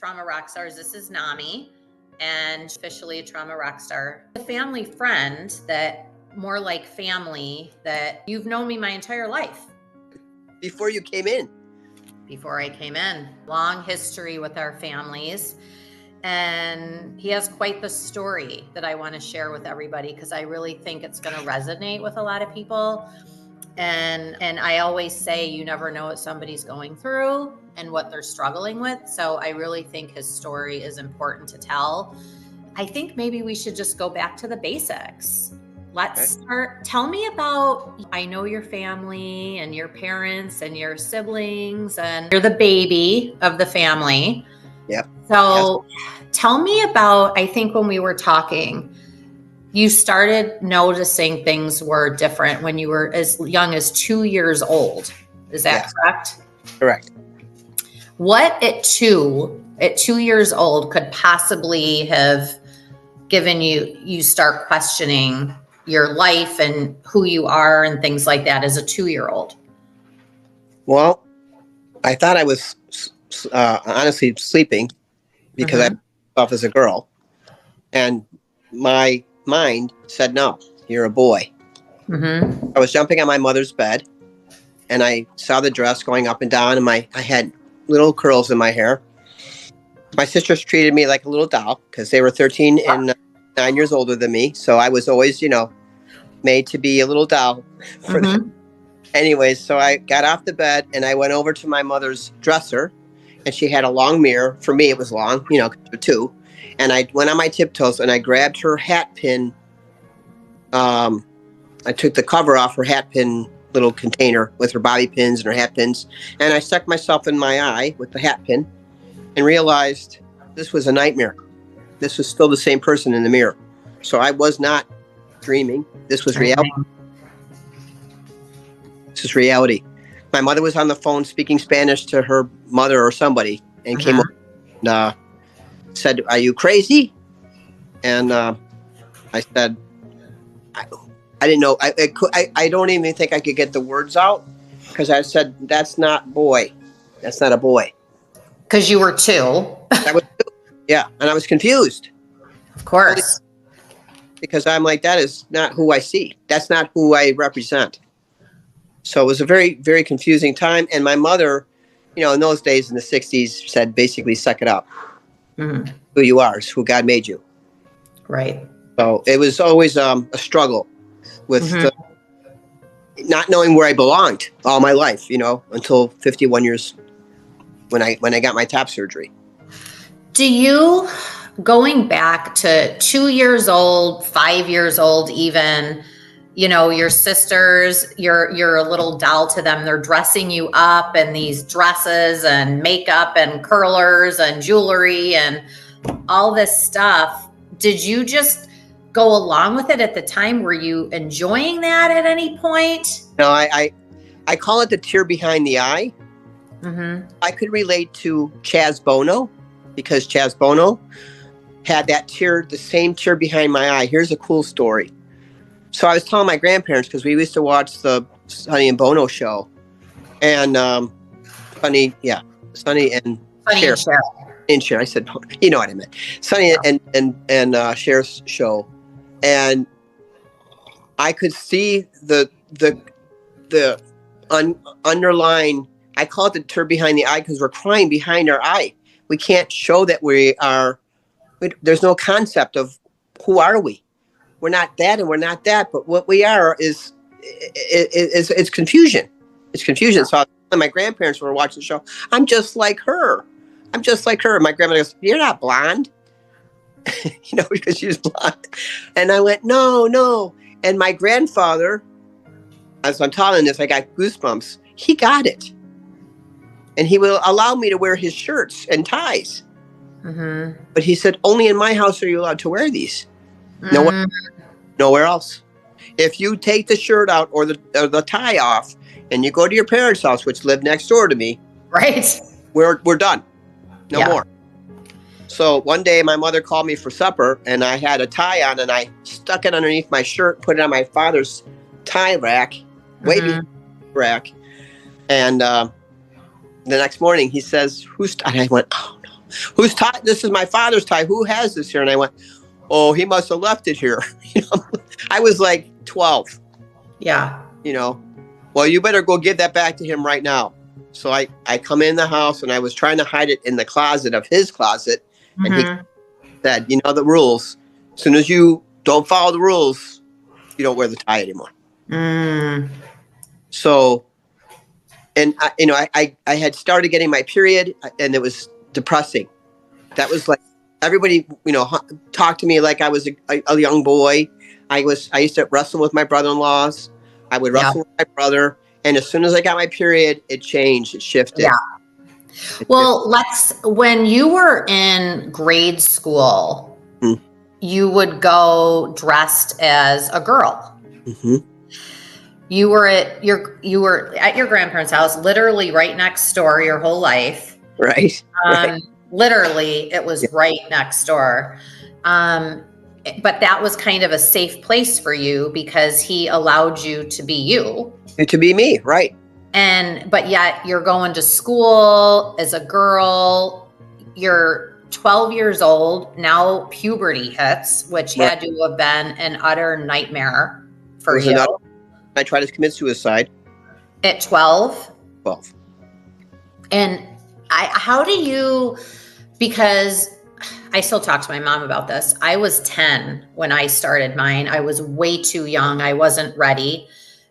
Trauma Rockstars. This is Nami, and officially a Trauma Rockstar. A family friend that, more like family, that you've known me my entire life. Before you came in? Before I came in. Long history with our families. And he has quite the story that I want to share with everybody because I really think it's going to resonate with a lot of people. And I always say you never know what somebody's going through and what they're struggling with. So I really think his story is important to tell. I think maybe we should just go back to the basics. Let's start. Tell me about, I know your family and your parents and your siblings, and you're the baby of the family. Yep. So tell me about, I think when we were talking, you started noticing things were different when you were as young as 2 years old. Is that correct? Correct. What at two years old could possibly have given you start questioning your life and who you are and things like that as a 2-year-old? Well, I thought I was honestly sleeping because I myself as a girl, and my mind said, no, you're a boy. Mm-hmm. I was jumping on my mother's bed and I saw the dress going up and down, and I had little curls in my hair. My sisters treated me like a little doll because they were 13 and 9 years older than me. So I was always, made to be a little doll for them. Anyways, so I got off the bed and I went over to my mother's dresser, and she had a long mirror. For me, it was long, for two. And I went on my tiptoes and I grabbed her hat pin. I took the cover off her hat pin little container with her bobby pins and her hat pins. And I stuck myself in my eye with the hat pin and realized this was a nightmare. This was still the same person in the mirror. So I was not dreaming. This was reality. This is reality. My mother was on the phone speaking Spanish to her mother or somebody and came over and said, "Are you crazy?" And I said, I didn't know. I don't even think I could get the words out because I said, "That's not boy. That's not a boy." Because you were two. I was two. Yeah, and I was confused. Of course. Because I'm like, that is not who I see. That's not who I represent. So it was a very, very confusing time. And my mother, in those days in the 60s, said basically, suck it up. Mm-hmm. Who you are is who God made you. Right. So it was always a struggle with not knowing where I belonged all my life, until 51 years when I got my top surgery. Do you, going back to 2 years old, 5 years old even, your sisters, you're a little doll to them. They're dressing you up in these dresses and makeup and curlers and jewelry and all this stuff. Did you just go along with it at the time? Were you enjoying that at any point? No, I call it the tear behind the eye. Mm-hmm. I could relate to Chaz Bono because Chaz Bono had that tear, the same tear behind my eye. Here's a cool story. So I was telling my grandparents because we used to watch the Sonny and Bono show, and Sonny and Cher. And Cher. I said, you know what I meant. Sonny and Cher's show, and I could see the underlying. I call it the tear behind the eye because we're crying behind our eye. We can't show that we are. There's no concept of who are we. We're not that and we're not that, but what we are is it's confusion. It's confusion. So my grandparents were watching the show. I'm just like her. I'm just like her. My grandmother goes, "You're not blonde," because she was blonde. And I went, no. And my grandfather, as I'm telling this, I got goosebumps. He got it. And he will allow me to wear his shirts and ties. Mm-hmm. But he said, only in my house are you allowed to wear these. Nowhere else. If you take the shirt out or the tie off and you go to your parents' house, which lived next door to me, right, we're done. No more. So one day my mother called me for supper and I had a tie on and I stuck it underneath my shirt, put it on my father's tie rack, way behind the rack. And the next morning he says, "Who's?" And I went, "Oh no." whose tie? This is my father's tie. Who has this here? And I went, oh, he must have left it here. I was like 12. Yeah. Well, you better go give that back to him right now. So I come in the house and I was trying to hide it in the closet of his closet. And he said, the rules. As soon as you don't follow the rules, you don't wear the tie anymore. So, and I had started getting my period and it was depressing. That was like, everybody, talked to me like I was a young boy. I used to wrestle with my brother-in-laws. I would wrestle with my brother. And as soon as I got my period, it changed. It shifted. Yeah. Well, when you were in grade school, you would go dressed as a girl. Mm-hmm. You were at your grandparents' house, literally right next door your whole life. Right. Right. Literally, it was right next door. But that was kind of a safe place for you because he allowed you to be you. To be me, right. But yet you're going to school as a girl. You're 12 years old. Now puberty hits, which had to have been an utter nightmare for you. I tried to commit suicide. At 12? 12. And because I still talk to my mom about this. I was 10 when I started mine. I was way too young. I wasn't ready.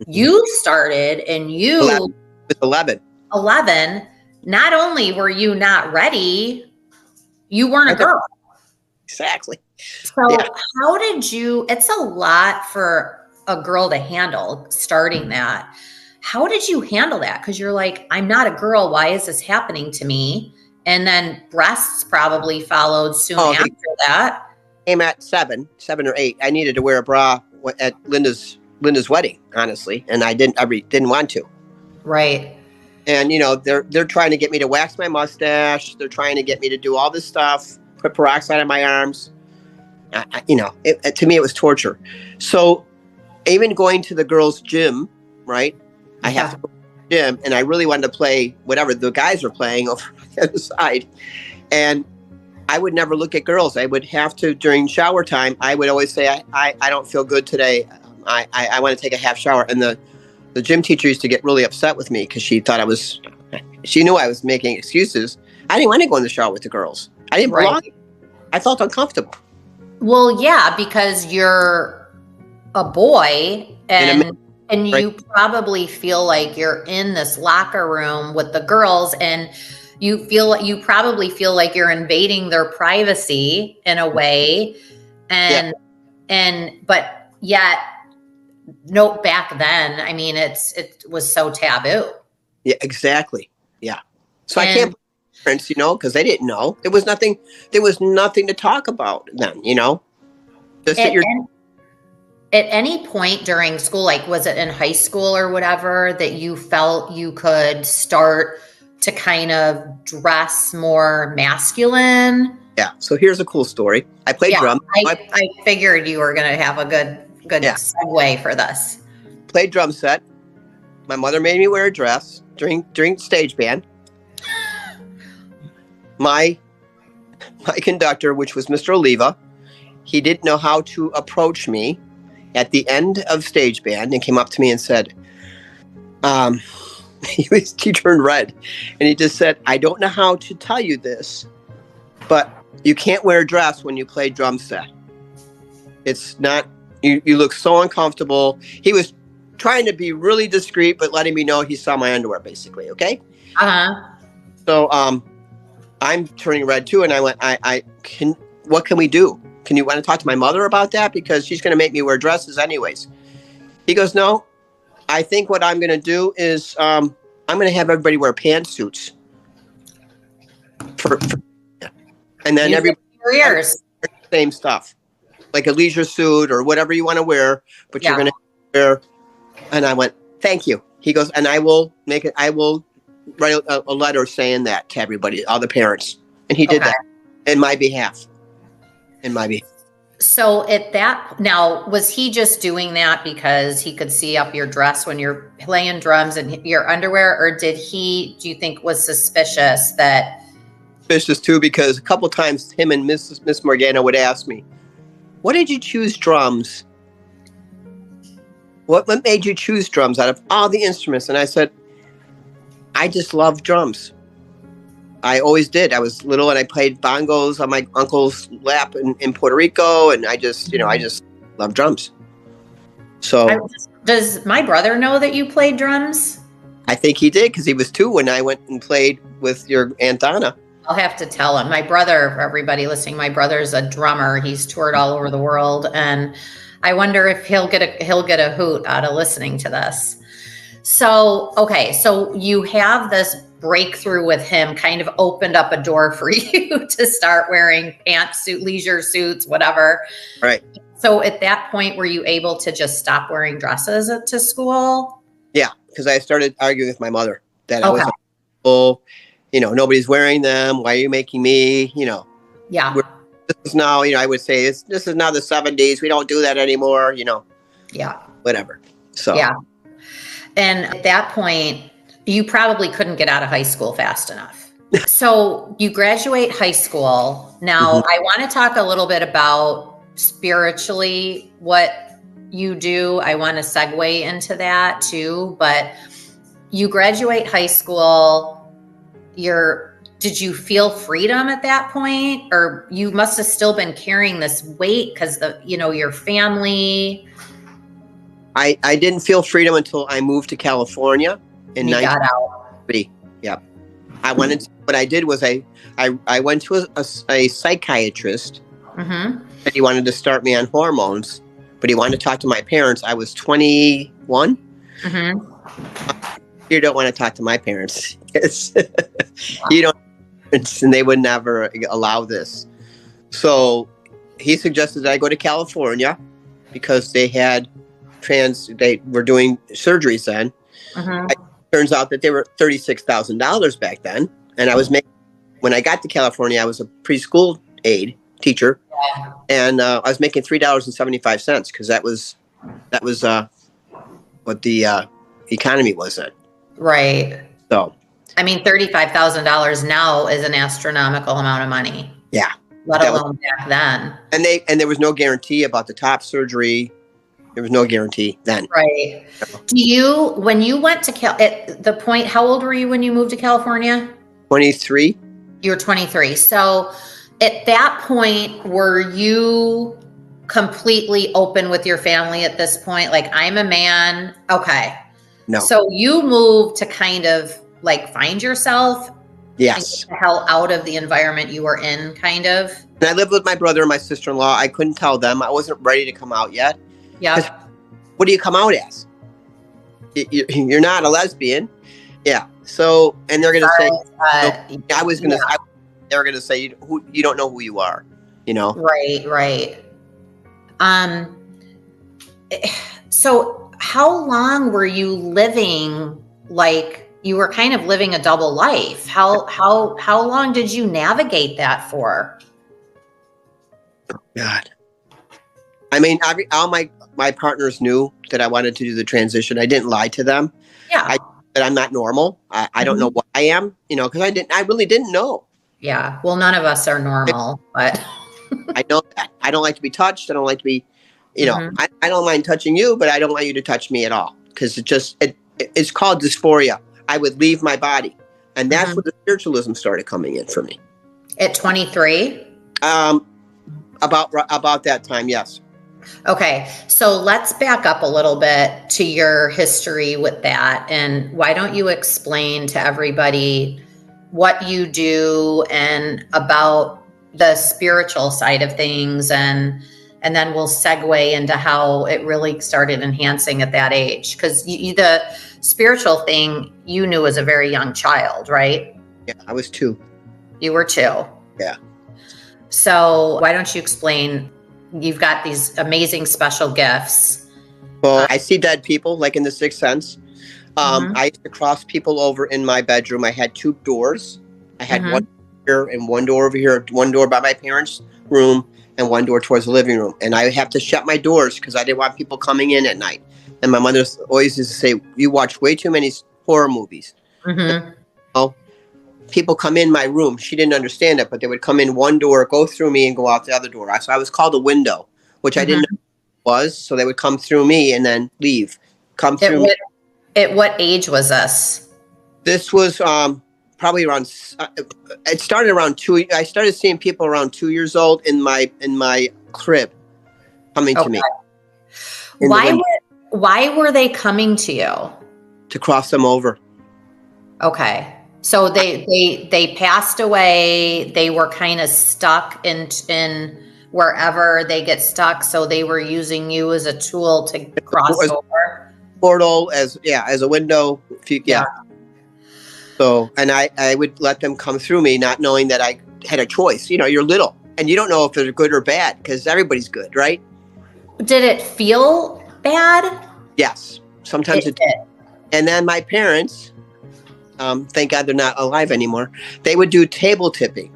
You started and you... 11. 11. Not only were you not ready, you weren't a girl. Exactly. So how did you... It's a lot for a girl to handle starting that. How did you handle that? Because you're like, I'm not a girl. Why is this happening to me? And then breasts probably followed soon after that. Came at 7 or 8. I needed to wear a bra at Linda's wedding, honestly, and I didn't want to. Right. And they're trying to get me to wax my mustache. They're trying to get me to do all this stuff. Put peroxide on my arms. To me it was torture. So even going to the girls' gym, right? I have to go to the gym, and I really wanted to play whatever the guys were playing over the other side. And I would never look at girls. I would have to, during shower time, I would always say, I don't feel good today. I want to take a half shower. And the gym teacher used to get really upset with me because she knew I was making excuses. I didn't want to go in the shower with the girls. I didn't belong. I felt uncomfortable. Well, yeah, because you're a boy and you probably feel like you're in this locker room with the girls and you probably feel like you're invading their privacy in a way. But yet, back then, I mean, it was so taboo. Yeah, exactly. Yeah. So I can't blame parents, because they didn't know. There was nothing to talk about then, Just at any point during school, like was it in high school or whatever, that you felt you could start to kind of dress more masculine? Yeah. So here's a cool story. I played drums. I figured you were going to have a good segue for this. Played drum set. My mother made me wear a dress during stage band. My conductor, which was Mr. Oliva, he didn't know how to approach me at the end of stage band and came up to me and said, he turned red and he just said, I don't know how to tell you this, but you can't wear a dress when you play drum set. It's not, you look so uncomfortable. He was trying to be really discreet, but letting me know he saw my underwear basically. Okay. So, I'm turning red too. And I went, what can we do? Can you want to talk to my mother about that? Because she's going to make me wear dresses anyways. He goes, no, I think what I'm going to do is I'm going to have everybody wear pantsuits. And then everybody wears same stuff, like a leisure suit or whatever you want to wear, but you're going to wear. And I went, thank you. He goes, and I will write a letter saying that to everybody, all the parents. And he did that in my behalf. So now, was he just doing that because he could see up your dress when you're playing drums and your underwear, or do you think was suspicious that suspicious too, because a couple times him and Miss Morgana would ask me, "What did you choose drums? What made you choose drums out of all the instruments?" And I said, "I just love drums. I always did. I was little and I played bongos on my uncle's lap in Puerto Rico, and I just love drums." So does my brother know that you played drums? I think he did, because he was 2 when I went and played with your Aunt Donna. I'll have to tell him. My brother, for everybody listening, my brother's a drummer. He's toured all over the world, and I wonder if he'll get a hoot out of listening to this. So, okay, so you have this breakthrough with him, kind of opened up a door for you to start wearing pantsuit, leisure suits, whatever. Right. So at that point, were you able to just stop wearing dresses to school? Yeah, because I started arguing with my mother that I Okay. was, oh, nobody's wearing them. Why are you making me? Yeah. This is now, I would say this is now the 70s. We don't do that anymore. Yeah. Whatever. So Yeah. And at that point, you probably couldn't get out of high school fast enough. So you graduate high school. Now, I want to talk a little bit about spiritually what you do. I want to segue into that too. But you graduate high school. Did you feel freedom at that point? Or you must have still been carrying this weight because your family. I didn't feel freedom until I moved to California in You got out. 1990. Yep. What I did was I went to a psychiatrist. Mm-hmm. And he wanted to start me on hormones, but he wanted to talk to my parents. I was 21. Mm-hmm. You don't want to talk to my parents. You don't, and they would never allow this. So he suggested that I go to California because they were doing surgeries then. Mm-hmm. Turns out that they were $36,000 back then. And I was when I got to California, I was a preschool aide teacher. Yeah. And I was making $3.75 because that was what the economy was then. Right. So I mean, $35,000 now is an astronomical amount of money. yeah, Let alone back then. and there was no guarantee about the top surgery. There was no guarantee then. Right. When you went to at the point, how old were you when you moved to California? 23. You were 23. So at that point, were you completely open with your family at this point? Like, I'm a man. Okay. No. So you moved to kind of like find yourself. Yes. And get the hell out of the environment you were in, kind of. And I lived with my brother and my sister-in-law. I couldn't tell them. I wasn't ready to come out yet. Yeah. What do you come out as? You're not a lesbian. Yeah. So, and they're going to say, they were going to say, you don't know who you are, Right. So how long were you living, like you were kind of living a double life? How long did you navigate that for? God. I mean, all my partners knew that I wanted to do the transition. I didn't lie to them. Yeah. But I'm not normal. I don't know what I am, because I really didn't know. Yeah. Well, none of us are normal, but I know that. I don't like to be touched. I don't like to be, I don't mind touching you, but I don't want you to touch me at all. Because it's called dysphoria. I would leave my body. And that's where the spiritualism started coming in for me. At 23? About that time, yes. Okay, so let's back up a little bit to your history with that. And why don't you explain to everybody what you do and about the spiritual side of things, and then we'll segue into how it really started enhancing at that age. Because the spiritual thing you knew as a very young child, right? Yeah, I was 2. You were 2. Yeah. So why don't you explain? You've got these amazing special gifts. Well, I see dead people, like in The Sixth Sense. I used to cross people over in my bedroom. I had 2 doors. I had one here and one door over here, one door by my parents' room and one door towards the living room. And I have to shut my doors because I didn't want people coming in at night. And my mother always used to say, "You watch way too many horror movies." people come in my room. She didn't understand it, but they would come in one door, go through me, and go out the other door. So I was called a window, which I didn't know what it was. So they would come through me and then leave. Come through me. At what age was this? This was probably around. It started around 2. I started seeing people around 2 years old in my crib, coming to me. Why were they coming to you? To cross them over. Okay. So they passed away. They were kind of stuck in wherever they get stuck. So they were using you as a tool to cross over. Portal as a window. Yeah. So, and I would let them come through me, not knowing that I had a choice. You know, you're little and you don't know if they're good or bad because everybody's good, right? Did it feel bad? Yes. Sometimes it did. And then my parents, thank God they're not alive anymore, they would do table tipping.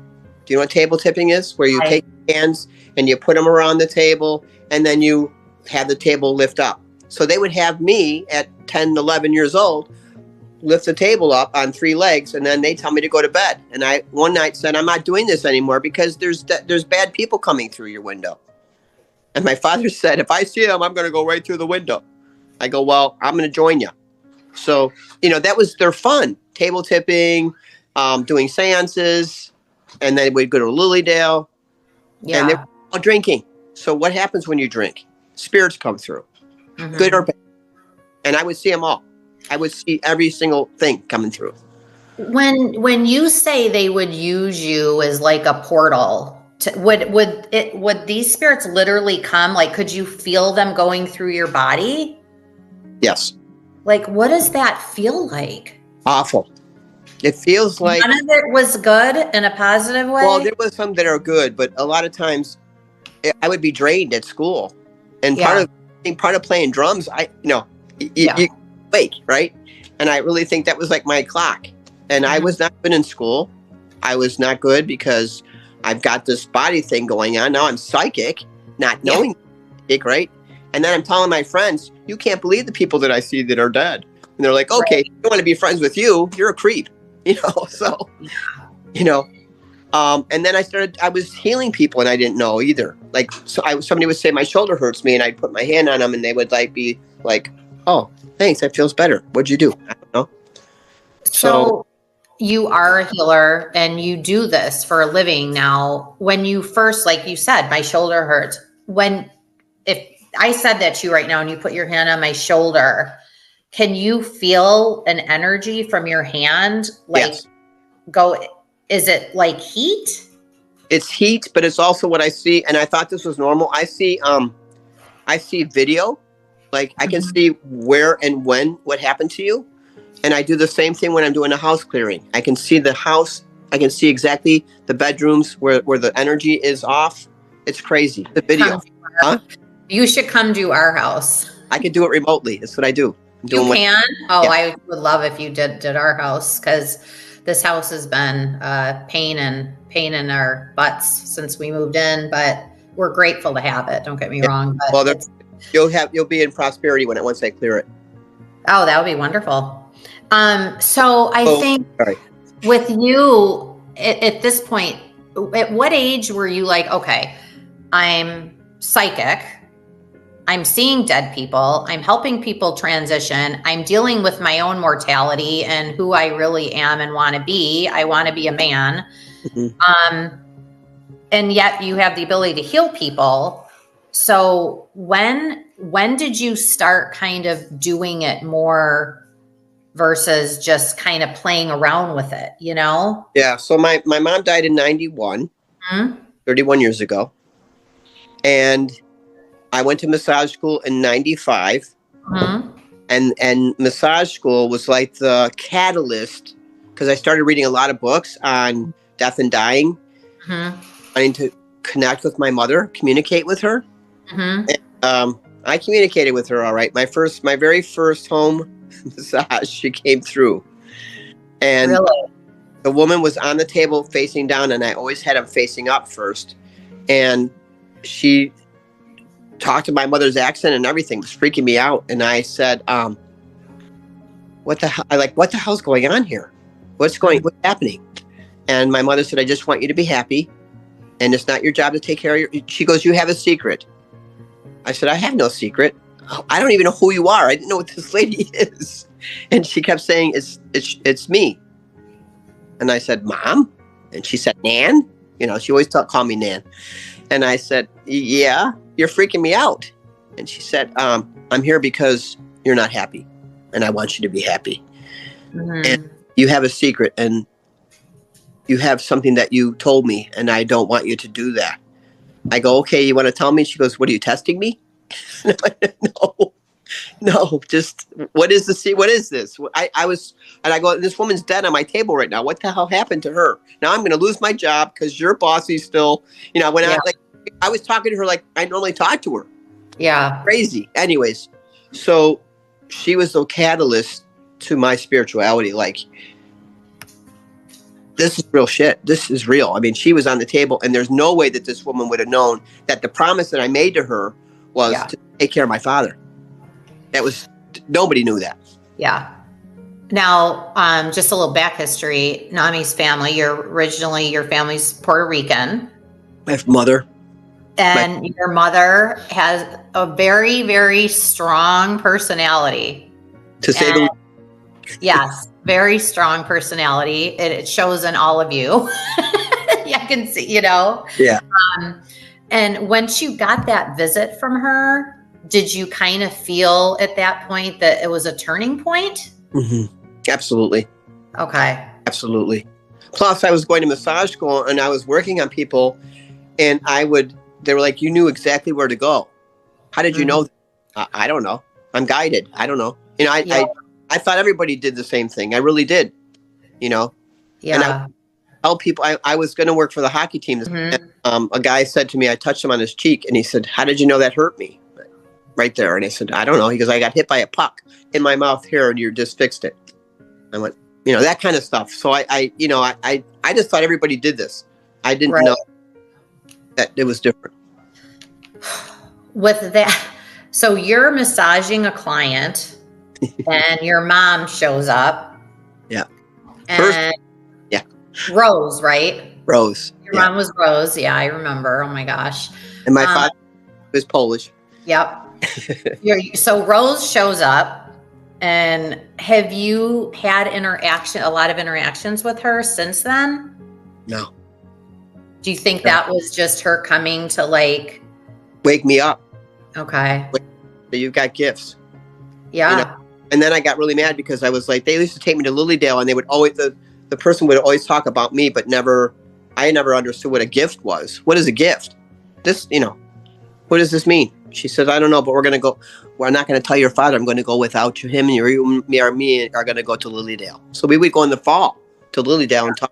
Do you know what table tipping is? Where you take hands and you put them around the table and then you have the table lift up. So they would have me at 10, 11 years old lift the table up on 3 legs and then they tell me to go to bed. And I one night said, I'm not doing this anymore because there's bad people coming through your window. And my father said, if I see them, I'm going to go right through the window. I go, well, I'm going to join you. So, you know, that was their fun. Table tipping, doing seances, and then we'd go to Lilydale. Yeah. And they were all drinking. So what happens when you drink? Spirits come through, good or bad. And I would see them all. I would see every single thing coming through. When you say they would use you as like a portal, would these spirits literally come? Like, could you feel them going through your body? Yes. Like, what does that feel like? Awful. It feels like none of it was good in a positive way. Well, there was some that are good, but a lot of times I would be drained at school, and part of playing drums, you wake, right? And I really think that was like my clock. And I was not good in school. I was not good because I've got this body thing going on. Now I'm psychic, not knowing psychic, right? And then I'm telling my friends, you can't believe the people that I see that are dead. And they're like, okay, I don't want to be friends with you. You're a creep, so, and then I was healing people and I didn't know either. Like, so somebody would say my shoulder hurts me and I'd put my hand on them and they would be like, oh, thanks. That feels better. What'd you do? I don't know. So you are a healer and you do this for a living now. When you first, like you said, my shoulder hurts. If I said that to you right now and you put your hand on my shoulder, can you feel an energy from your hand? Yes. Is it like heat? It's heat, but it's also what I see. And I thought this was normal. I see video. Like I can see where and when, what happened to you. And I do the same thing when I'm doing a house clearing. I can see the house. I can see exactly the bedrooms where the energy is off. It's crazy. The video. You should come to our house. I can do it remotely. That's what I do. You can? I would love if you did our house because this house has been pain in our butts since we moved in, but we're grateful to have it. Don't get me wrong. But you'll be in prosperity once I clear it. Oh, that would be wonderful. So I think with you at this point, at what age were you like, okay, I'm psychic. I'm seeing dead people. I'm helping people transition. I'm dealing with my own mortality and who I really am and want to be. I want to be a man. And yet you have the ability to heal people. So when did you start kind of doing it more versus just kind of playing around with it, Yeah. So my mom died in 91, 31 years ago. And I went to massage school in 95. And massage school was like the catalyst because I started reading a lot of books on death and dying, wanting to connect with my mother, communicate with her. And, I communicated with her all right. My very first home massage, she came through. And the woman was on the table facing down, and I always had him facing up first. And she talked to my mother's accent and everything. It was freaking me out. And I said, what the hell? What the hell's going on here? What's happening? And my mother said, I just want you to be happy. And it's not your job to take care of she goes, you have a secret. I said, I have no secret. Oh, I don't even know who you are. I didn't know what this lady is. And she kept saying, it's me. And I said, Mom? And she said, Nan? You know, she always call me Nan. And I said, yeah, you're freaking me out. And she said, I'm here because you're not happy. And I want you to be happy. Mm-hmm. And you have a secret and you have something that you told me and I don't want you to do that. I go, okay, you want to tell me? She goes, what, are you testing me? No, just, what is this? What is this? I was, and I go, this woman's dead on my table right now. What the hell happened to her? Now I'm going to lose my job because you're bossy still. You know, when I was talking to her like I normally talk to her. Yeah. Crazy. Anyways, so she was the catalyst to my spirituality. Like, this is real shit. This is real. I mean, she was on the table and there's no way that this woman would have known that the promise that I made to her was to take care of my father. That was, nobody knew that. Yeah. Now, just a little back history. Nami's family, your family's Puerto Rican. My mother. And your mother has a very, very strong personality. To say the least. Yes, very strong personality. It shows in all of you. I can see, you know. Yeah. And once you got that visit from her, did you kind of feel at that point that it was a turning point? Mm-hmm. Absolutely. Okay. Absolutely. Plus, I was going to massage school and I was working on people, and they were like, you knew exactly where to go. How did you know? I don't know. I'm guided. I don't know. You know, I thought everybody did the same thing. I really did. You know. Yeah. And I tell people I was going to work for the hockey team. Mm-hmm. And, a guy said to me, I touched him on his cheek, and he said, "How did you know that hurt me?" Right there. And I said, I don't know. He goes, I got hit by a puck in my mouth here, and you just fixed it. I went, you know, that kind of stuff. So I just thought everybody did this. I didn't know that it was different. With that, so you're massaging a client and your mom shows up. Yeah. And Rose, right? Rose. Your mom was Rose. Yeah, I remember. Oh my gosh. And my father was Polish. Yep. So Rose shows up, and have you had a lot of interactions with her since then? No. Do you think that was just her coming to like wake me up? Okay. You've got gifts. Yeah. You know? And then I got really mad because I was like, they used to take me to Lilydale, and they would always the person would always talk about me, but I never understood what a gift was. What is a gift? This, you know, what does this mean? She said, I don't know, but we're going to go. We're not going to tell your father. I'm going to go without you. Him and me are going to go to Lilydale. So we would go in the fall to Lilydale and talk.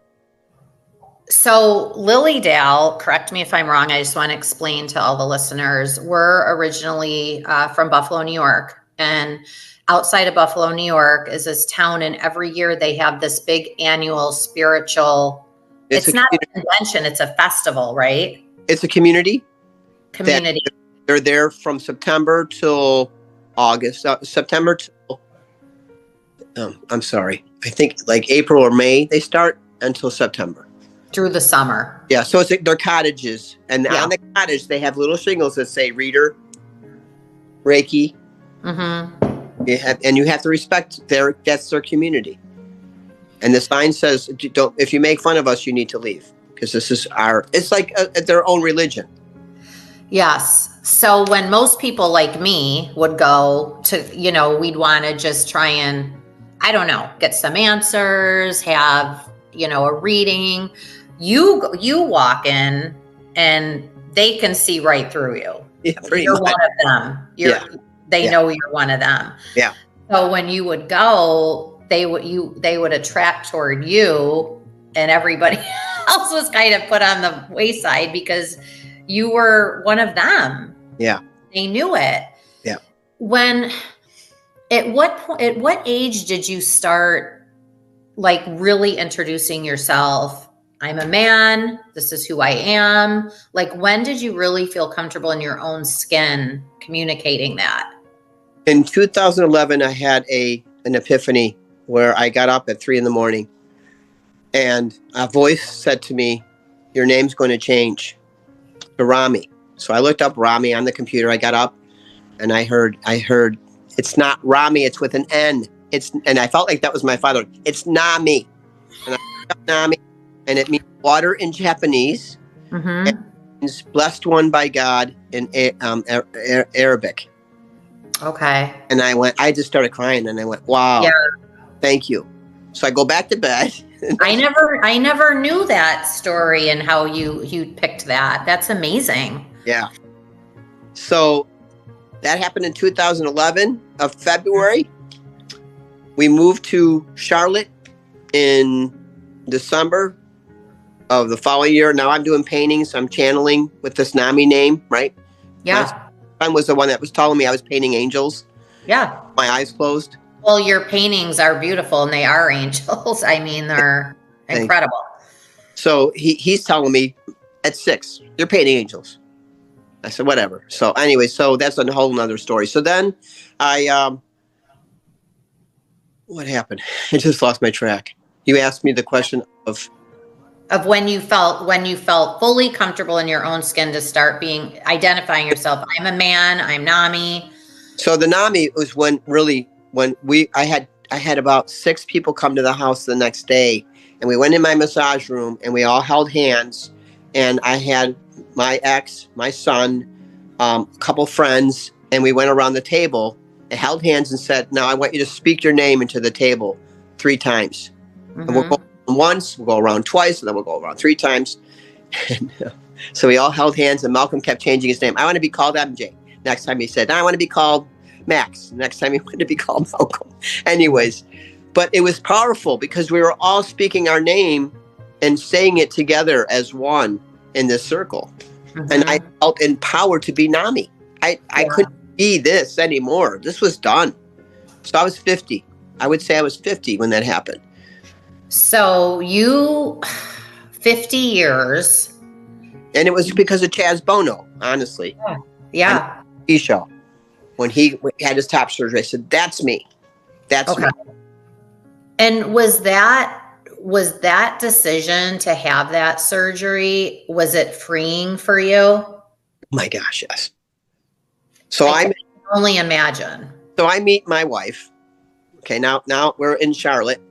So Lilydale, correct me if I'm wrong, I just want to explain to all the listeners, we're originally from Buffalo, New York. And outside of Buffalo, New York is this town, and every year they have this big annual spiritual, it's not a convention, it's a festival, right? It's a community. They're there from September till August. September till, I'm sorry, I think like April or May they start until September. Through the summer. Yeah, so they're cottages, and on the cottage they have little shingles that say Reader, Reiki. Mm-hmm. You have to respect that's their community. And the sign says, if you make fun of us, you need to leave, because this is it's like their own religion. Yes. So when most people like me would go to, you know, we'd want to just try and, I don't know, get some answers, have, you know, a reading. You walk in and they can see right through you. Yeah, pretty you're much. One of them. They know you're one of them. Yeah. So when you would go, they would attract toward you, and everybody else was kind of put on the wayside because you were one of them. Yeah. They knew it. Yeah. At what age did you start like really introducing yourself? I'm a man. This is who I am. Like, when did you really feel comfortable in your own skin communicating that? In 2011, I had an epiphany where I got up at 3 a.m. And a voice said to me, your name's going to change to Rami. So I looked up Rami on the computer. I got up and I heard, it's not Rami, it's with an N. And I felt like that was my father. It's Nami. And I looked up Nami, and it means water in Japanese. Mm-hmm. It means blessed one by God in Arabic. Okay. And I just started crying, and I went, wow, Yeah. thank you. So I go back to bed. I never knew that story and how you picked that. That's amazing. Yeah. So that happened in 2011 of February. We moved to Charlotte in December of the following year. Now I'm doing paintings. I'm channeling with this Nami name, right? Yeah. My son was the one that was telling me I was painting angels. Yeah. My eyes closed. Well, your paintings are beautiful and they are angels. I mean, they're incredible. So he's telling me at 6, you're painting angels. I said, whatever. So anyway, so that's a whole nother story. So then what happened? I just lost my track. You asked me the question of when you felt fully comfortable in your own skin to start identifying yourself. I'm a man, I'm Nami. So the Nami was when I had about 6 people come to the house the next day, and we went in my massage room and we all held hands, and I had my ex, my son, a couple friends, and we went around the table and held hands and said, now I want you to speak your name into the table 3 times. Mm-hmm. And we'll go once, we'll go around twice, and then we'll go around 3 times. And, so we all held hands, and Malcolm kept changing his name. I want to be called MJ. Next time he said, I want to be called Max. Next time he wanted to be called Malcolm. Anyways, but it was powerful because we were all speaking our name and saying it together as one in this circle. Mm-hmm. And I felt empowered to be Nami. I couldn't be this anymore. This was done. So I was 50. I would say I was 50 when that happened. So 50 years. And it was because of Chaz Bono, honestly. Yeah. He show. When he had his top surgery, I said, that's me. That's me. And was that decision to have that surgery, was it freeing for you? Oh my gosh, yes. So I can only imagine. So I meet my wife. Okay, now we're in Charlotte.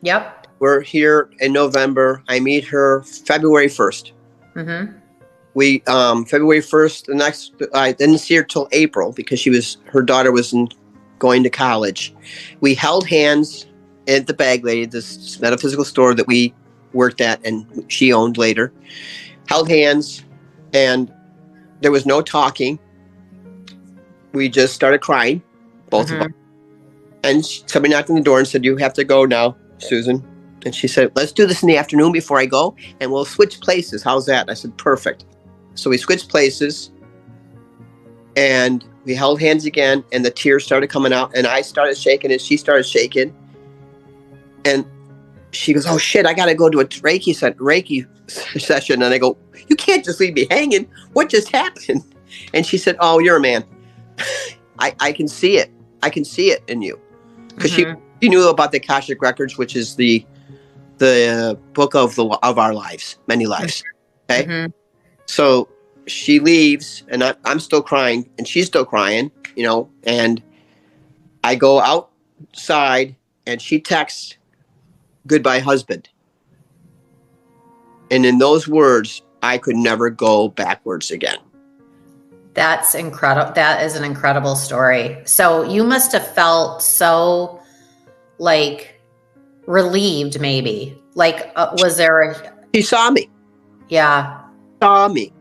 Yep. We're here in November. I meet her February 1st. Mm-hmm. We February 1st. I didn't see her till April because her daughter was going to college. We held hands at the Bag Lady, this metaphysical store that we worked at and she owned later. Held hands, and there was no talking. We just started crying, both of us. And somebody knocked on the door and said, "You have to go now, Susan." And she said, "Let's do this in the afternoon before I go, and we'll switch places. How's that?" And I said, "Perfect." So we switched places, and we held hands again, and the tears started coming out, and I started shaking, and she started shaking. And she goes, "Oh shit, I got to go to a Reiki session." And I go, "You can't just leave me hanging. What just happened?" And she said, "Oh, you're a man. I can see it. I can see it in you." Because she knew about the Akashic Records, which is the book of our lives, many lives. Okay. Mm-hmm. So she leaves, and I'm still crying, and she's still crying, and I go outside, and she texts, "Goodbye, husband." And in those words, I could never go backwards again. That's incredible. That is an incredible story. So you must have felt so relieved, maybe. Was there She saw me. Yeah. Saw me.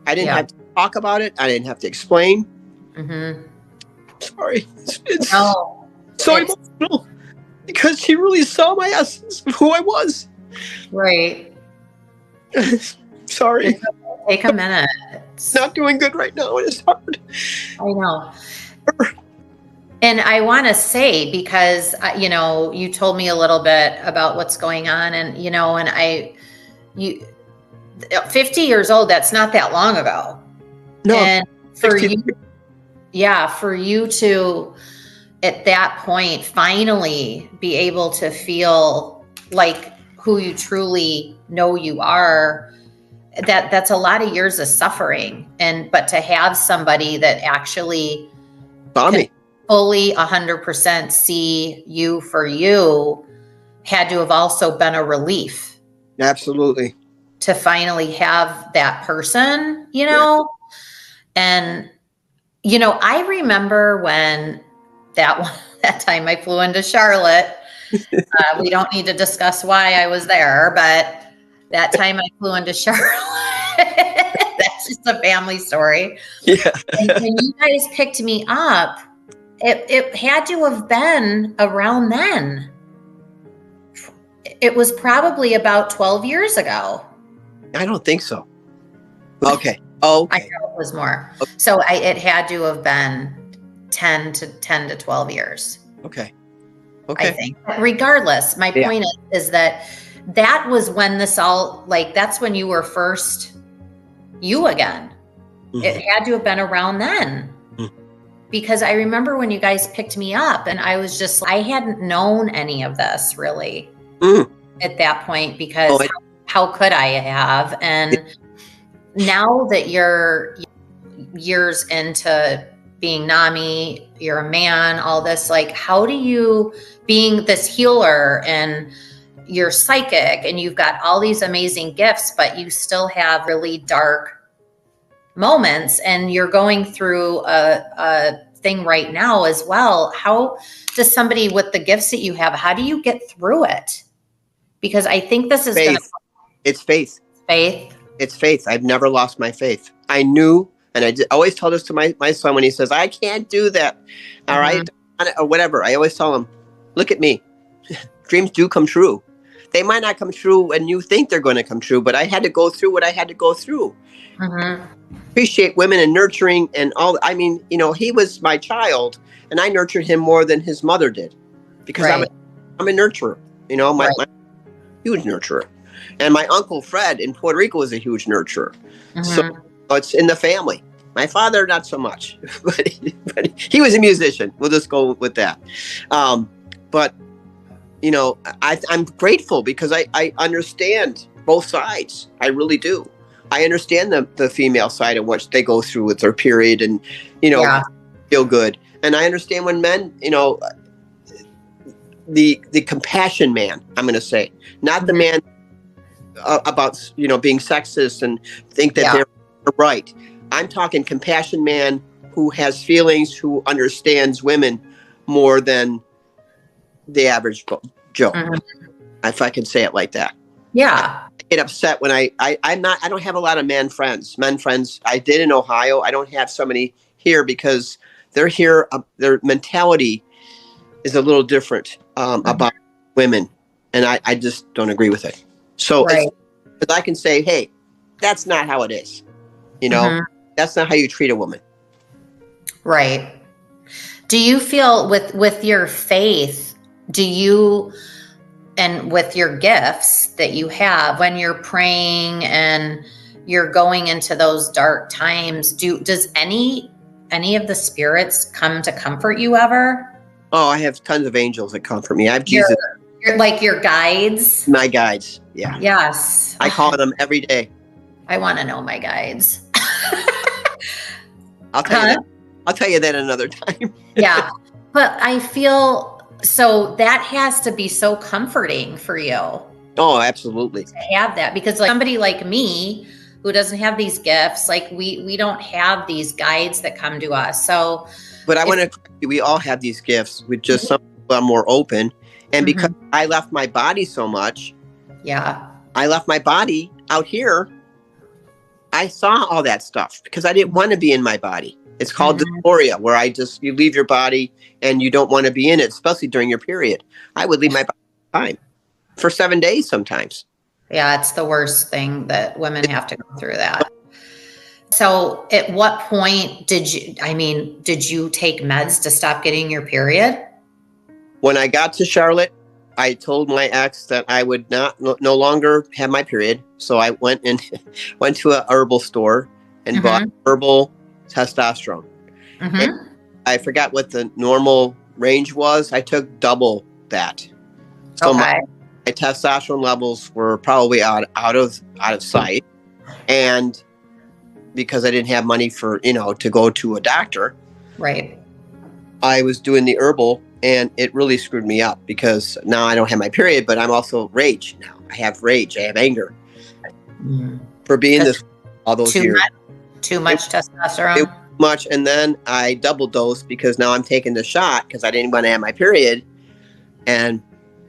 I didn't have to talk about it. I didn't have to explain. Mm-hmm. Sorry. It's so emotional because she really saw my essence of who I was. Right. Sorry. Take a minute. It's not doing good right now. It's hard. I know. And I want to say, because, you told me a little bit about what's going on, and, 50 years old, that's not that long ago. No. And for you to, at that point, finally be able to feel like who you truly know you are, that's a lot of years of suffering. But to have somebody that actually can fully 100% see you for you had to have also been a relief. Absolutely. To finally have that person, you know? And, you know, I remember when that time I flew into Charlotte. We don't need to discuss why I was there, but that time I flew into Charlotte, that's just a family story. Yeah. And when you guys picked me up, it had to have been around then. It was probably about 12 years ago. I don't think so. Okay. Oh, I know it was more. Okay. So it had to have been 10 to 12 years. Okay. I think. But regardless, my point is that was when this all, like, that's when you were first you again. Mm-hmm. It had to have been around then. Mm-hmm. Because I remember when you guys picked me up and I was just, I hadn't known any of this really at that point, because how could I have? And now that you're years into being NAMI, you're a man, all this, like, how do you, being this healer and you're psychic and you've got all these amazing gifts, but you still have really dark moments and you're going through a thing right now as well. How does somebody with the gifts that you have, how do you get through it? Because I think this is faith. It's faith. Faith. It's faith. I've never lost my faith. I knew, and I always tell this to my son when he says, I can't do that. All right. Or whatever. I always tell him, look at me. Dreams do come true. They might not come true when you think they're going to come true, but I had to go through what I had to go through. Appreciate women and nurturing and all. I mean, you know, he was my child and I nurtured him more than his mother did because I'm a nurturer, you know, my huge nurturer. And my uncle Fred in Puerto Rico was a huge nurturer. So it's in the family. My father, not so much, but he was a musician. We'll just go with that. But, you know, I'm grateful because I understand both sides. I really do. I understand the female side of what they go through with their period and, you know, feel good. And I understand when men, you know, the compassion man, I'm going to say, not the man about, you know, being sexist and think that they're right. I'm talking compassion man who has feelings, who understands women more than the average Joe, if I can say it like that. Yeah. I get upset when I don't have a lot of men friends. I did in Ohio. I don't have so many here because they're here. Their mentality is a little different about women. And I just don't agree with it. So but I can say, hey, that's not how it is. You know, that's not how you treat a woman. Right. Do you feel with your faith, and with your gifts that you have, when you're praying and you're going into those dark times, does any of the spirits come to comfort you ever? Oh, I have tons of angels that comfort me. I have Jesus. You're like your guides? My guides, yeah. Yes. I call them every day. I want to know my guides. I'll tell you that another time. Yeah. But I feel, so that has to be so comforting for you. Oh, absolutely. To have that, because like somebody like me who doesn't have these gifts, like we don't have these guides that come to us. So, but I want to, we all have these gifts. With just some people are more open. And because I left my body so much. Yeah. I left my body out here. I saw all that stuff because I didn't want to be in my body. It's called dysphoria, where you leave your body and you don't want to be in it, especially during your period. I would leave my body time for 7 days sometimes. Yeah, it's the worst thing that women have to go through that. So at what point did you take meds to stop getting your period? When I got to Charlotte, I told my ex that I would no longer have my period. So I went to a herbal store and bought herbal testosterone. I forgot what the normal range was. I took double that. So my testosterone levels were probably out of sight, and because I didn't have money for to go to a doctor, Right. I was doing the herbal, and it really screwed me up because now I don't have my period, but I'm also rage now. I have rage. I have anger for being this all those years. Too much testosterone. It much, and then I double dosed because now I'm taking the shot because I didn't want to have my period. And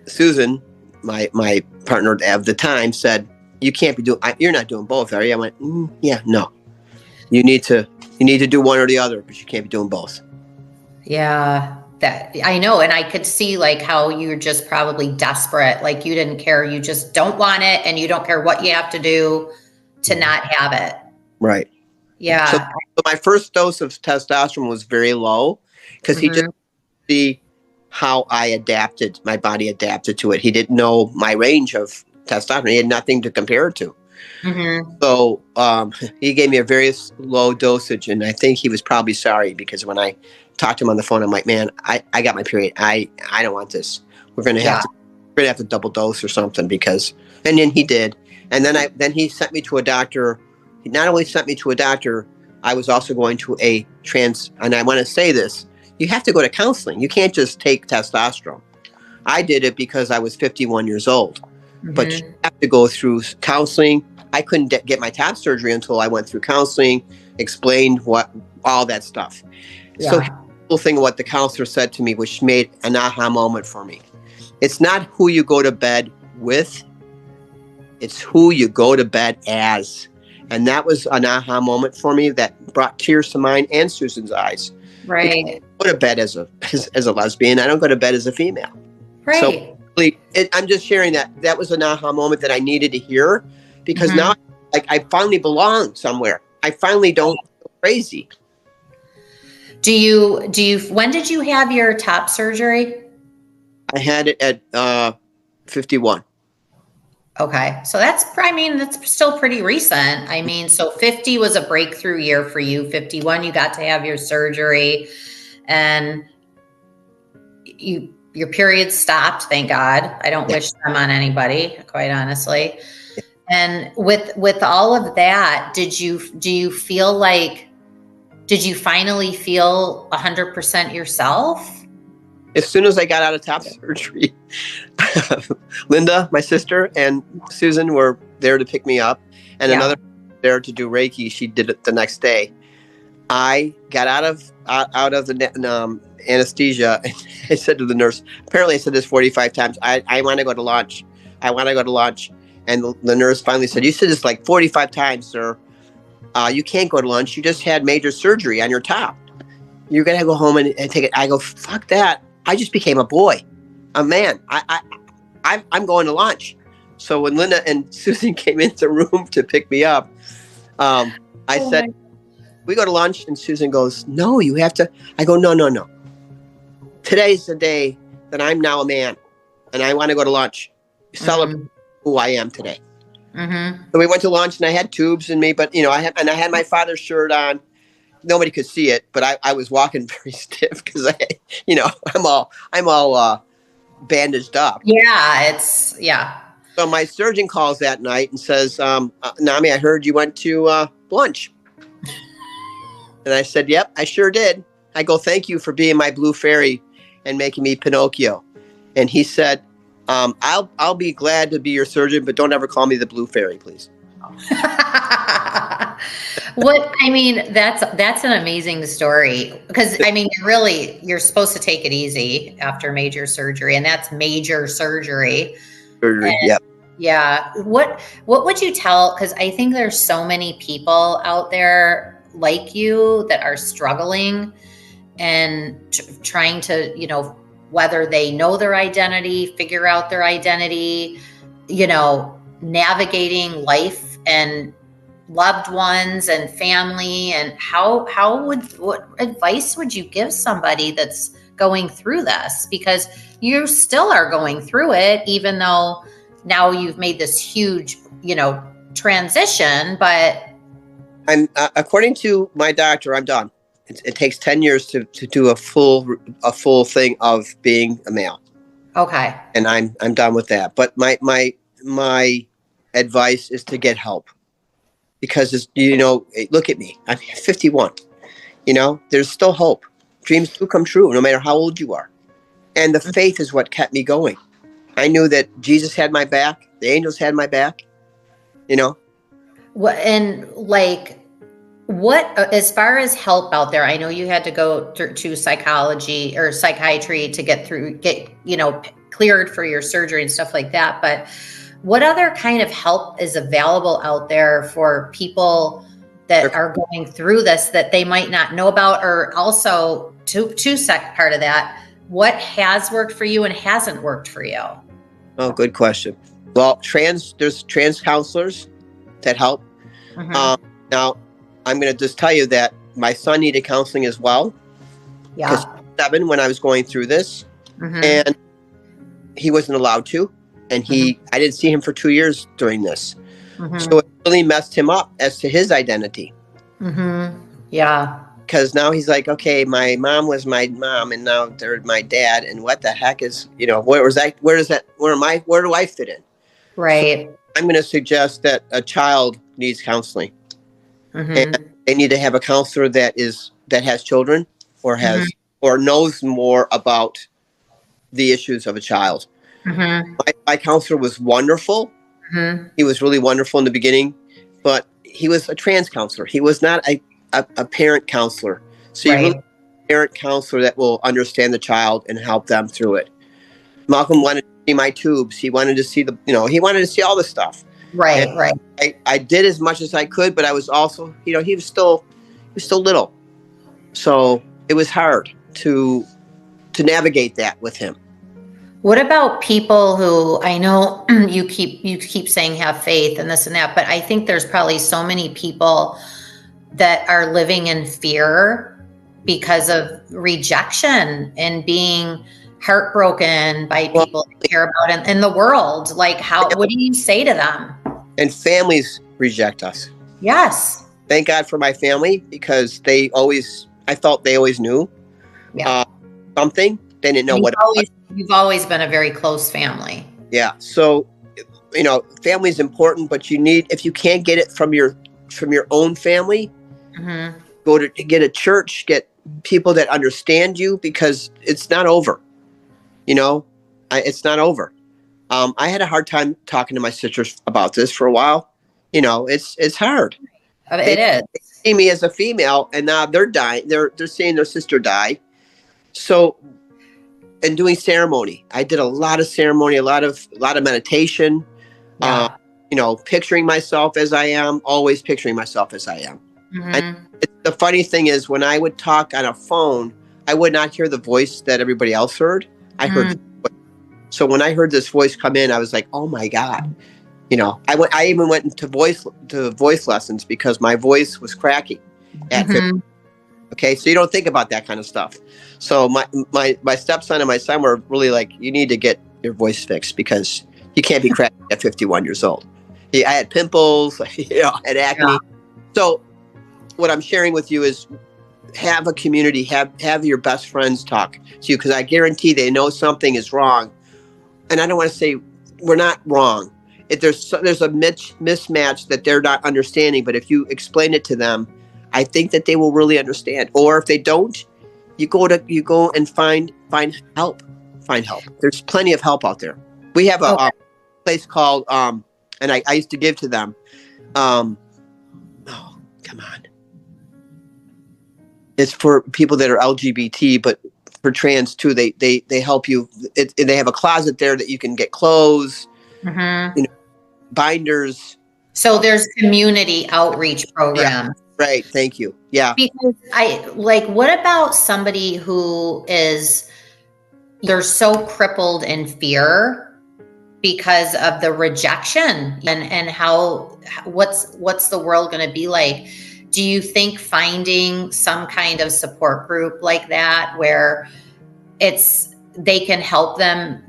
Susan, my partner of the time, said, "You can't be doing. You're not doing both, are you?" I went, "Yeah, no. You need to do one or the other, but you can't be doing both." Yeah, that I know, and I could see like how you're just probably desperate. Like you didn't care. You just don't want it, and you don't care what you have to do to not have it. Right. Yeah. So my first dose of testosterone was very low because he just see how my body adapted to it. He didn't know my range of testosterone. He had nothing to compare it to. So he gave me a very low dosage, and I think he was probably sorry because when I talked to him on the phone, I'm like, "Man, I got my period. I don't want this. We're gonna have to double dose or something because." And then he did, and then he sent me to a doctor. He not only sent me to a doctor, I was also going to and I want to say this, you have to go to counseling. You can't just take testosterone. I did it because I was 51 years old, but you have to go through counseling. I couldn't get my top surgery until I went through counseling, explained all that stuff. Yeah. So the thing what the counselor said to me, which made an aha moment for me. It's not who you go to bed with, it's who you go to bed as. And that was an aha moment for me that brought tears to mine and Susan's eyes. Right. Because I go to bed as a lesbian. I don't go to bed as a female. Right. So I'm just sharing that was an aha moment that I needed to hear because now I finally belong somewhere. I finally don't go crazy. When did you have your top surgery? I had it at 51. Okay. So that's still pretty recent. I mean, so 50 was a breakthrough year for you. 51, you got to have your surgery and your period stopped. Thank God. I don't wish them on anybody, quite honestly. And with all of that, did you finally feel 100% yourself? As soon as I got out of top surgery, Linda, my sister, and Susan were there to pick me up, and another there to do Reiki. She did it the next day. I got out of the anesthesia, and I said to the nurse, apparently I said this 45 times, I want to go to lunch. I want to go to lunch. And the nurse finally said, "You said this like 45 times, sir. You can't go to lunch. You just had major surgery on your top. You're going to go home and take it." I go, "Fuck that. I just became a boy, a man. I'm going to lunch." So when Linda and Susan came into the room to pick me up, I said, "We go to lunch." And Susan goes, "No, you have to." I go, No. Today's the day that I'm now a man and I want to go to lunch. Celebrate who I am today. So we went to lunch and I had tubes in me, but I had my father's shirt on. Nobody could see it, but I was walking very stiff because I'm all bandaged up. Yeah, So my surgeon calls that night and says, "Nami, I heard you went to lunch." And I said, "Yep, I sure did." I go, "Thank you for being my blue fairy and making me Pinocchio." And he said, I'll be glad to be your surgeon, but don't ever call me the blue fairy, please." That's an amazing story because you're supposed to take it easy after major surgery, and that's major surgery. Yep. Yeah. What would you tell? Because I think there's so many people out there like you that are struggling and trying to, whether they know their identity, figure out their identity, navigating life and loved ones and family. And what advice would you give somebody that's going through this? Because you still are going through it, even though now you've made this huge, transition, but I'm according to my doctor, I'm done. It takes 10 years to do a full thing of being a male. Okay. and I'm done with that. But my advice is to get help, because it's, look at me. I'm 51. There's still hope. Dreams do come true, no matter how old you are. And the faith is what kept me going. I knew that Jesus had my back. The angels had my back. And like, what, as far as help out there, I know you had to go to psychology or psychiatry to get cleared for your surgery and stuff like that. But what other kind of help is available out there for people that are going through this that they might not know about? Or also, part of that, what has worked for you and hasn't worked for you? Oh, good question. Well, there's trans counselors that help. Mm-hmm. Now, I'm going to just tell you that my son needed counseling as well. Yeah. Because 7 when I was going through this, Mm-hmm. and he wasn't allowed to, and I didn't see him for 2 years during this. Mm-hmm. So it really messed him up as to his identity. Mm-hmm. Yeah. Because now he's like, okay, my mom was my mom, and now they're my dad, and what the heck is, where do I fit in? Right. So I'm going to suggest that a child needs counseling. Mm-hmm. And they need to have a counselor that has children or has or knows more about the issues of a child. Mm-hmm. My counselor was wonderful. Mm-hmm. He was really wonderful in the beginning, but he was a trans counselor. He was not a parent counselor. So you really need a parent counselor that will understand the child and help them through it. Malcolm wanted to see my tubes. He wanted to see he wanted to see all the stuff. Right. And right. I did as much as I could, but I was also, he was still little. So it was hard to navigate that with him. What about people who, I know you keep saying have faith and this and that, but I think there's probably so many people that are living in fear because of rejection and being heartbroken by people they care about in the world. Like, what do you say to them? And families reject us. Yes. Thank God for my family, because I felt they always knew something. They didn't know what it was. You've always been a very close family. Yeah. So, family is important, but if you can't get it from your own family, go to get a church, get people that understand you, because it's not over. It's not over. I had a hard time talking to my sisters about this for a while. It's hard. It is. They see me as a female, and now they're dying. They're seeing their sister die. So, and doing ceremony, I did a lot of ceremony, a lot of meditation. Yeah. Picturing myself as I am, always picturing myself as I am. Mm-hmm. And the funny thing is, when I would talk on a phone, I would not hear the voice that everybody else heard. I heard. So when I heard this voice come in, I was like, "Oh my God!" I even went into voice lessons because my voice was cracking at 50. Okay, so you don't think about that kind of stuff. So my stepson and my son were really like, you need to get your voice fixed, because you can't be cracking at 51 years old. I had pimples, I had acne. Yeah. So what I'm sharing with you is, have a community, have your best friends talk to you, because I guarantee they know something is wrong. And I don't want to say we're not wrong. There's a mismatch that they're not understanding, but if you explain it to them, I think that they will really understand. Or if they don't, you go and find help. Find help. There's plenty of help out there. We have a place called and I used to give to them. Oh, come on. It's for people that are LGBT, but for trans too. They help you. They have a closet there that you can get clothes, binders. So there's community outreach programs. Yeah. Right. Thank you. Yeah. Because what about somebody who they're so crippled in fear because of the rejection and what's the world going to be like? Do you think finding some kind of support group like that, where they can help them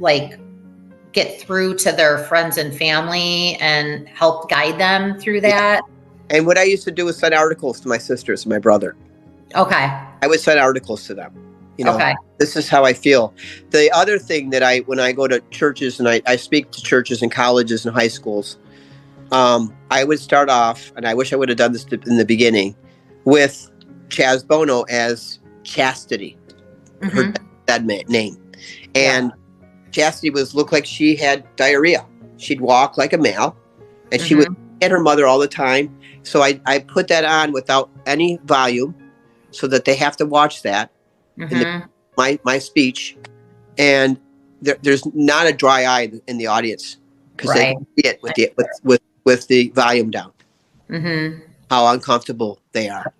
get through to their friends and family and help guide them through that? Yeah. And what I used to do was send articles to my sisters and my brother. Okay. I would send articles to them. You know, Okay. this is how I feel. The other thing that when I go to churches and I speak to churches and colleges and high schools, I would start off, and I wish I would have done this in the beginning, with Chaz Bono as Chastity, her dead name. And Chastity looked like she had diarrhea. She'd walk like a male, and she would hit her mother all the time. So I put that on without any volume so that they have to watch that in my speech. And there's not a dry eye in the audience because they can see it with the volume down. How uncomfortable they are.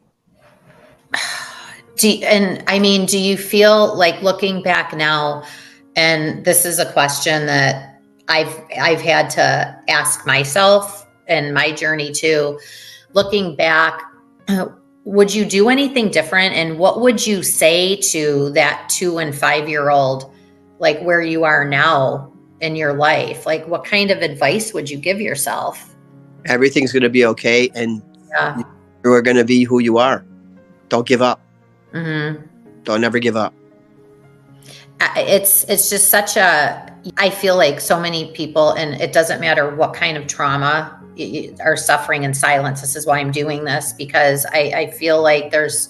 Do you feel like, looking back now, and this is a question that I've had to ask myself in my journey too, looking back, would you do anything different? And what would you say to that 2 and 5-year-old, like where you are now in your life? Like, what kind of advice would you give yourself? Everything's going to be okay. And you are going to be who you are. Don't give up. Don't ever give up. It's just such I feel like so many people, and it doesn't matter what kind of trauma, are suffering in silence. This is why I'm doing this, because I feel like there's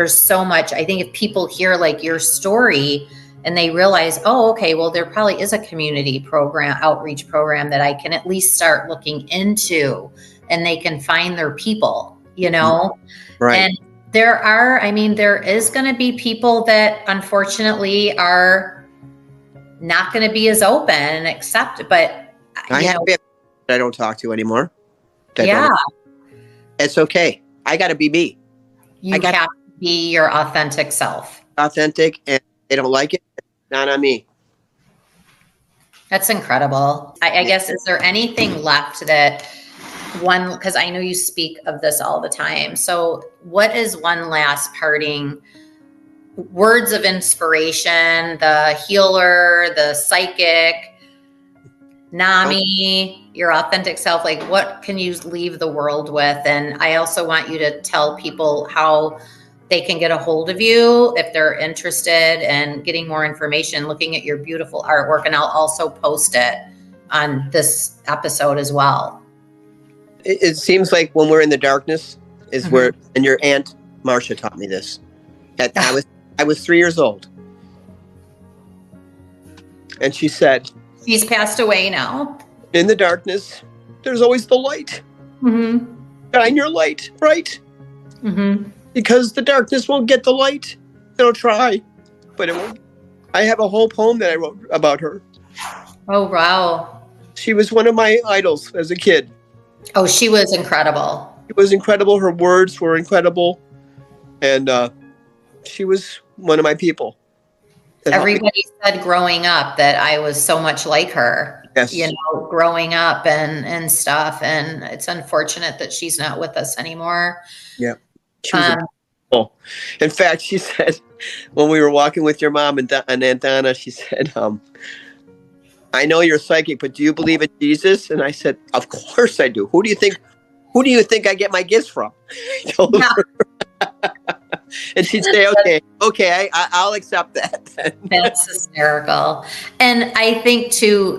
so much. I think if people hear like your story and they realize, oh, okay, well, there probably is a community program, outreach program that I can at least start looking into, and they can find their people, you know? Right. And there is going to be people that unfortunately are not going to be as open and accept, but I don't talk to anymore. It's okay. I got to be me. You have to be your authentic self. Authentic, and they don't like it. Not on me. That's incredible. I guess, is there anything left that because I know you speak of this all the time. So what is one last parting words of inspiration, the healer, the psychic, NAMI, your authentic self? Like, what can you leave the world with? And I also want you to tell people how they can get a hold of you if they're interested in getting more information, looking at your beautiful artwork. And I'll also post it on this episode as well. It seems like when we're in the darkness is where, and your Aunt Marcia taught me this. I was 3 years old. And she said, she's passed away now. In the darkness, there's always the light. Shine your light, right? Because the darkness won't get the light. It'll try, but it won't. I have a whole poem that I wrote about her. Oh, wow. She was one of my idols as a kid. Oh, she was incredible. It was incredible. Her words were incredible. And she was one of my people. Everybody said growing up that I was so much like her, growing up and stuff. And it's unfortunate that she's not with us anymore. Yeah. She was in fact, she said, when we were walking with your mom and Aunt Donna, she said, I know you're psychic, but do you believe in Jesus? And I said, of course I do. Who do you think I get my gifts from? I told her. And she'd say, okay, I'll accept that. That's hysterical. And I think too,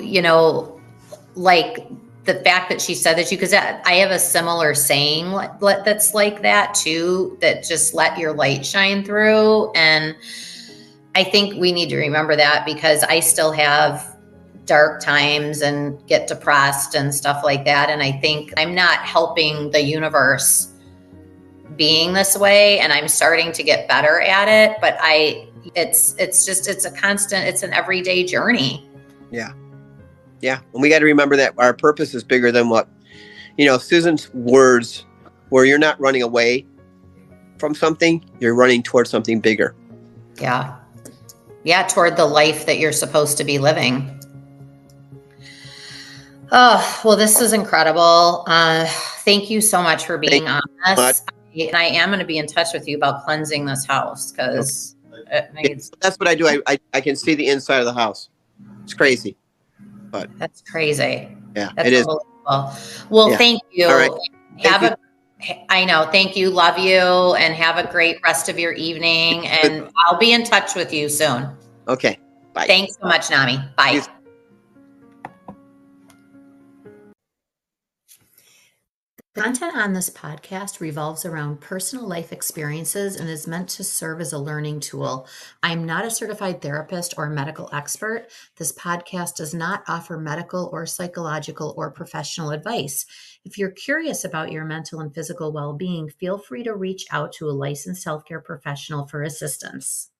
like the fact that she said that because I have a similar saying that's like that too, that just let your light shine through. And I think we need to remember that, because I still have dark times and get depressed and stuff like that. And I think I'm not helping the universe being this way, and I'm starting to get better at it. But it's a constant, it's an everyday journey. Yeah. Yeah. And we got to remember that our purpose is bigger than what, Susan's words, where you're not running away from something, you're running towards something bigger. Yeah. Yeah. Toward the life that you're supposed to be living. Oh, well, this is incredible. Thank you so much for being on this. And I am going to be in touch with you about cleansing this house, because that's what I do. I can see the inside of the house. It's crazy. But that's crazy. Yeah, that's it is. Well, thank you. All right. I know. Thank you. Love you. And have a great rest of your evening. And I'll be in touch with you soon. Okay. Bye. Thanks so much, Nami. Bye. You- The content on this podcast revolves around personal life experiences and is meant to serve as a learning tool. I am not a certified therapist or medical expert. This podcast does not offer medical or psychological or professional advice. If you're curious about your mental and physical well being, feel free to reach out to a licensed healthcare professional for assistance.